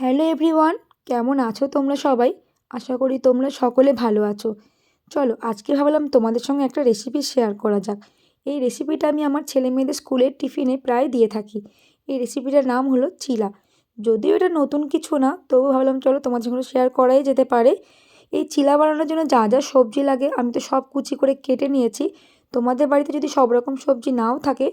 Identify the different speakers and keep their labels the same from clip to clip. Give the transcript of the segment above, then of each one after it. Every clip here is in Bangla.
Speaker 1: হ্যালো এভরিওয়ান, কেমন আছো তোমরা সবাই? আশা করি তোমরা সকলে ভালো আছো। চলো আজকে ভাবলাম তোমাদের সঙ্গে একটা রেসিপি শেয়ার করা যাক। এই রেসিপিটা আমি আমার ছেলে মেয়েদের স্কুলের টিফিনে প্রায় দিয়ে থাকি। এই রেসিপিটার নাম হলো চিলা। যদিও এটা নতুন কিছু না, তবু ভাবলাম চলো তোমাদের সঙ্গে শেয়ার করাই যেতে পারে। এই চিলা বানানোর জন্য যা যা সবজি লাগে আমি তো সব কুচি করে কেটে নিয়েছি। তোমাদের বাড়িতে যদি সব রকম সবজি নাও থাকে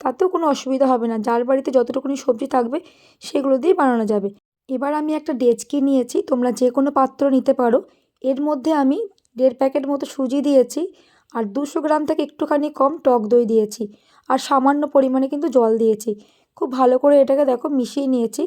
Speaker 1: তাতেও কোনো অসুবিধা হবে না, যার বাড়িতে যতটুকুনি সবজি থাকবে সেগুলো দিয়েই বানানো যাবে। এবার আমি একটা ডেচকি নিয়েছি, তোমরা যে কোনো পাত্র নিতে পারো। এর মধ্যে আমি 1.5 প্যাকেট মতো সুজি দিয়েছি, আর 200 গ্রাম থেকে একটুখানি কম টক দই দিয়েছি, আর সামান্য পরিমাণে কিন্তু জল দিয়েছি। খুব ভালো করে এটাকে দেখো মিশিয়ে নিয়েছি।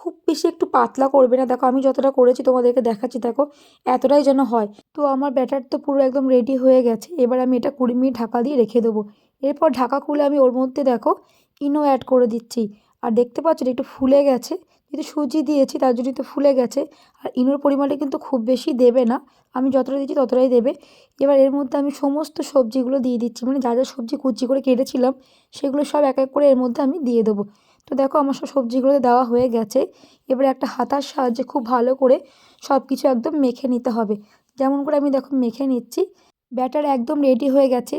Speaker 1: খুব বেশি একটু পাতলা করবে না, দেখো আমি যতটা করেছি তোমাদেরকে দেখাচ্ছি, দেখো এতটাই যেন হয়। তো আমার ব্যাটার তো পুরো একদম রেডি হয়ে গেছে। এবার আমি এটা 20 মিনিট ঢাকা দিয়ে রেখে দেবো। এরপর ঢাকা খুলে আমি ওর মধ্যে দেখো ইনো অ্যাড করে দিচ্ছি। আর দেখতে পাচ্ছ এটা একটু ফুলে গেছে, যেহেতু সুজি দিয়েছি তার জন্য তো ফুলে গেছে। আর ইনোর পরিমাণটা কিন্তু খুব বেশি দেবে না, আমি যতটা দিচ্ছি ততটাই দেবে। এবার এর মধ্যে আমি সমস্ত সবজিগুলো দিয়ে দিচ্ছি, মানে যা যা সবজি কুচি করে কেটেছিলাম সেগুলো সব এক এক করে এর মধ্যে আমি দিয়ে দেবো। তো দেখো আমার সব সবজিগুলো দেওয়া হয়ে গেছে। এবারে একটা হাতার সাহায্যে খুব ভালো করে সব কিছু একদম মেখে নিতে হবে। যেমন করে আমি দেখো মেখে নিচ্ছি। ব্যাটার একদম রেডি হয়ে গেছে।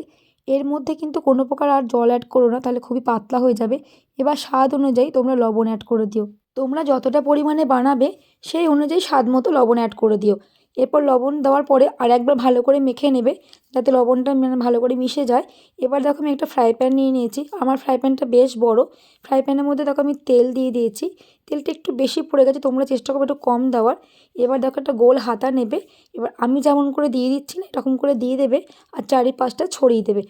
Speaker 1: এর মধ্যে কিন্তু কোনো প্রকার আর জল অ্যাড করো না, তাহলে খুবই পাতলা হয়ে যাবে। এবার স্বাদ অনুযায়ী তোমরা লবণ অ্যাড করে দিও। তোমরা যতটা পরিমাণে বানাবে সেই অনুযায়ী স্বাদ মতো লবণ অ্যাড করে দিও। এরপর লবণ দেওয়ার পরে আর একবার ভালো করে মেখে নেবে, যাতে লবণটা মানে ভালো করে মিশে যায়। এবার দেখো আমি একটা ফ্রাই প্যান নিয়ে নিয়েছি, আমার ফ্রাই প্যানটা বেশ বড়। ফ্রাই প্যানের মধ্যে দেখো আমি তেল দিয়ে দিয়েছি। তেলটা একটু বেশি পড়ে গেছে, তোমরা চেষ্টা করবে একটু কম দেওয়ার। এবার দেখো একটা গোল হাতা নেবে। এবার আমি যেমন করে দিয়ে দিচ্ছি না এরকম করে দিয়ে দেবে, আর চারিপাশটা ছড়িয়ে দেবে।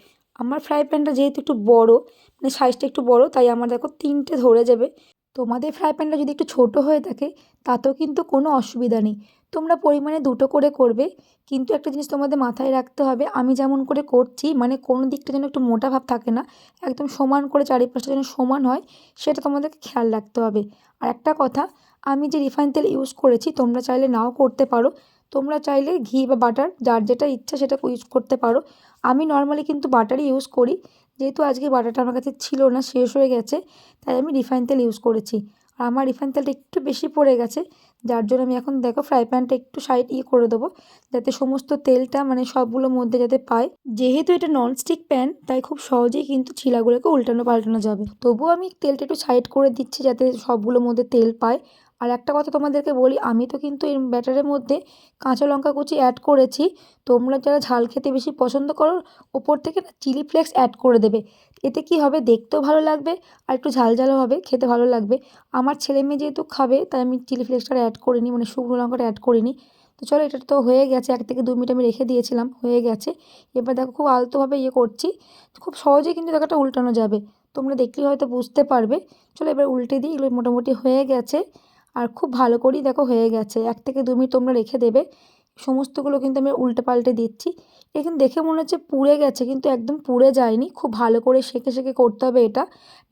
Speaker 1: আমার ফ্রাই প্যানটা যেহেতু একটু বড়, মানে সাইজটা একটু বড়, তাই আমার দেখো 3টে ধরে যাবে। তোমাদের ফ্রাই প্যানটা যদি একটু ছোটো হয়ে থাকে তাতেও কিন্তু কোনো অসুবিধা নেই, তোমরা পরিমাণে 2টো করে করবে। কিন্তু একটা জিনিস তোমাদের মাথায় রাখতে হবে, আমি যেমন করে করছি মানে কোনো দিকটা যেন একটু মোটা ভাব থাকে না, একদম সমান করে চারিপাশটা যেন সমান হয়, সেটা তোমাদেরকে খেয়াল রাখতে হবে। আর একটা কথা, আমি যে রিফাইন তেল ইউজ করেছি তোমরা চাইলে নাও করতে পারো। তোমরা চাইলে ঘি বা বাটার যার যেটা ইচ্ছা সেটা ইউজ করতে পারো। আমি নর্মালি কিন্তু বাটারই ইউজ করি। যেহেতু আজকে বাটারটা আমার কাছে ছিল না, শেষ হয়ে গেছে, তাই আমি রিফাইন তেল ইউজ করেছি। আর আমার রিফাইন তেলটা একটু বেশি পড়ে গেছে, যার জন্য আমি এখন দেখো ফ্রাই প্যানটা একটু সাইড করে দেবো, যাতে সমস্ত তেলটা মানে সবগুলোর মধ্যে যাতে পায়। যেহেতু এটা ননস্টিক প্যান তাই খুব সহজেই কিন্তু ছিলাগুলোকে উল্টানো পাল্টানো যাবে। তবুও আমি তেলটা একটু সাইড করে দিচ্ছি যাতে সবগুলোর মধ্যে তেল পায়। আর একটা কথা তোমাদেরকে বলি, আমি তো কিন্তু এই ব্যাটারের মধ্যে কাঁচা লঙ্কা কুচি অ্যাড করেছি। তোমরা যারা ঝাল খেতে বেশি পছন্দ করো, ওপর থেকে না চিলি ফ্লেক্স অ্যাড করে দেবে। এতে কি হবে, দেখতেও ভালো লাগবে আর একটু ঝাল ঝালও হবে, খেতে ভালো লাগবে। আমার ছেলে মেয়ে যেহেতু খাবে তাই আমি চিলি ফ্লেক্সটা অ্যাড করিনি, মানে শুকনো লঙ্কাটা অ্যাড করিনি। তো চলো, এটা তো হয়ে গেছে, 1 থেকে 2 মিনিট আমি রেখে দিয়েছিলাম, হয়ে গেছে। এবার দেখো খুব আলতোভাবে করছি, খুব সহজেই কিন্তু দেখো এটা উল্টানো যাবে। তোমরা দেখলেই হয়তো বুঝতে পারবে। চলো এবার উল্টে দিই, এগুলো মোটামুটি হয়ে গেছে। আর খুব ভালো করেই দেখো হয়ে গেছে। 1 থেকে 2 মিনিট তোমরা রেখে দেবে। সমস্তগুলো কিন্তু আমি উল্টে পাল্টে দিচ্ছি। এখানে দেখে মনে হচ্ছে পুড়ে গেছে, কিন্তু একদম পুড়ে যায়নি। খুব ভালো করে সেঁকে সেঁকে করতে হবে এটা,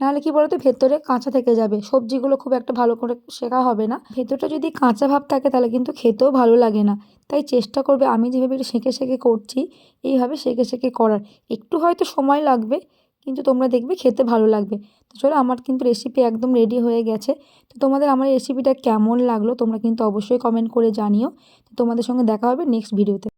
Speaker 1: নাহলে কি বলতো ভেতরে কাঁচা থেকে যাবে, সবজিগুলো খুব একটা ভালো করে শেখা হবে না। ভেতরটা যদি কাঁচা ভাব থাকে তাহলে কিন্তু খেতেও ভালো লাগে না। তাই চেষ্টা করবে আমি যেভাবে এটা সেঁকে সেঁকে করছি এইভাবে সেঁকে সেঁকে করার। একটু হয়তো সময় লাগবে, কিন্তু তোমরা দেখবে খেতে ভালো লাগবে। তো চলো, আমার কিন্তু রেসিপি একদম রেডি হয়ে গেছে। তো তোমাদের আমার রেসিপিটা কেমন লাগলো তোমরা কিন্তু অবশ্যই কমেন্ট করে জানিও। তো তোমাদের সঙ্গে দেখা হবে নেক্সট ভিডিওতে।